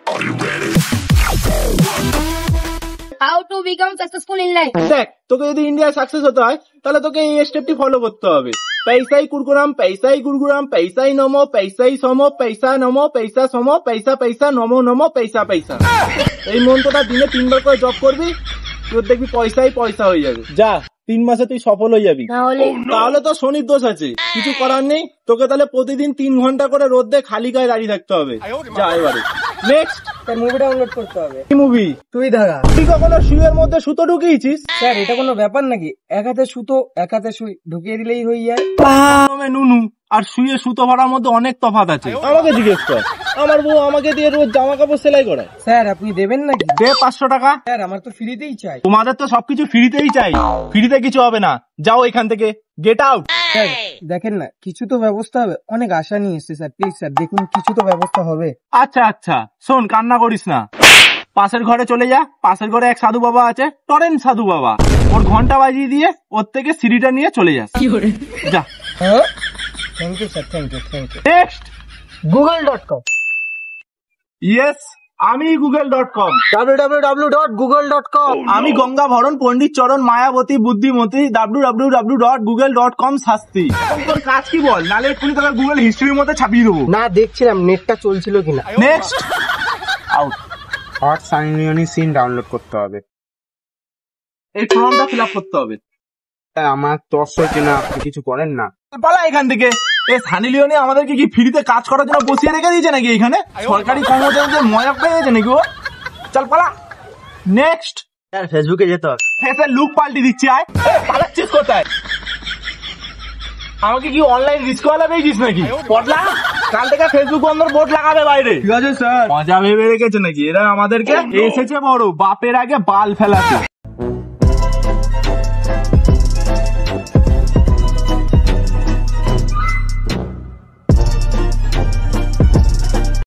How to become successful in life? দেখ, তোকে যদি ইন্ডিয়ায় সাকসেস হতে হয় তাহলে তোকে এই স্টেপটি ফলো করতে হবে। পয়সাই কুরকুরাম, পয়সাই গুরগুরাম, পয়সাই নমো, পয়সাই সমো, পয়সা নমো, পয়সা সমো, পয়সা পয়সা নমো নমো, পয়সা পয়সা। এই মন্ত্রটা দিনে 3 বার করে জপ করবি, তোর দেখবি পয়সাই পয়সা হয়ে যাবে। যা, 3 মাসে তুই সফল হয়ে যাবি। তাহলে তো শনির দোষ আছে, কিছু করার নেই। তোকে তাহলে প্রতিদিন 3 ঘন্টা করে রোদে খালি গায়ে দাঁড়িয়ে থাকতে হবে। যা এবারে নেক্সট। স্যার মুভি ডাউনলোড করতে হবে। কি মুভি? তুই ধারা। তুই কখনো শুয়ের মধ্যে সুতো ঢুকিয়েছিস? স্যার এটা কোনো ব্যাপার নাকি? এক হাতে সুতো এক হাতে সুই ঢুকিয়ে দিলেই হয়ে যায়। নুনু আর শুয়ে সুতো ভরার মধ্যে অনেক তফাৎ আছে। আমাকে জিজ্ঞেস কর, আমার বউ আমাকে দিয়ে রোজ জামা কাপড় সেলাই করায়। স্যার আপনি দেবেন নাকি? দে 500 টাকা। স্যার আমার তো ফ্রিতেই চাই। তোমাদের তো সবকিছু ফ্রিতেই চাই, ফ্রিতে কিছু হবে না। যাও এখান থেকে, গেট আউট। স্যার দেখেন না, কিছু তো ব্যবস্থা হবে। অনেক আশা নিয়ে এসছে স্যার, প্লিজ স্যার দেখুন কিছু তো ব্যবস্থা হবে। আচ্ছা আচ্ছা, শোন, কান্না করিস না। পাশের ঘরে চলে যা, পাশের ঘরে এক সাধু বাবা আছে, টরেন সাধু বাবা। ওর ঘন্টা বাজিয়ে দিয়ে ওর থেকে সিঁড়িটা নিয়ে চলে যাস। যা। হ্যাঁ thank you sir, thank you thank you. Next. google.com। Yes, আমি google.com। www.google.com। আমি গঙ্গা ভরণ পণ্ডিত চরণ মায়াবতী বুদ্ধিমতী www.google.com শাস্তি। তোর কাজ কি বল, নালে এক্ষুনি তোকে গুগল হিস্ট্রির মধ্যে ছাপিয়ে দেবো। না দেখছিলাম নেটটা চলছিল কিনা। Next. Out. Hot Sunny Leone scene download করতে হবে। এই ফর্মটা ফিল আপ করতে হবে। আমার তস হচ্ছে না, আপনি কিছু করেন না। পালা এখান থেকে। এই সানি লিওনি আমাদেরকে কি ফ্রিতে কাজ করার জন্য বসিয়ে রেখে দিয়েছে নাকি? এখানে সরকারি কর্মচারীদের মজা পেয়েছে নাকি ও? চল পালা। নেক্সট। স্যার ফেসবুকে যেতে হবে। ফেসের লুক পাল্টি দিচ্ছি। আয় পালাচ্ছিস কোথায়? আমাকে কি অনলাইন রিস্কওয়ালা পেয়েছিস নাকি? পটলা কাল থেকে ফেসবুক বন্ধর বোর্ড লাগাবে বাইরে। ঠিক আছে স্যার। মজা ভেবে রেখেছে নাকি এরা আমাদেরকে? এসেছে বড় বাপের আগে বাল ফেলাতে।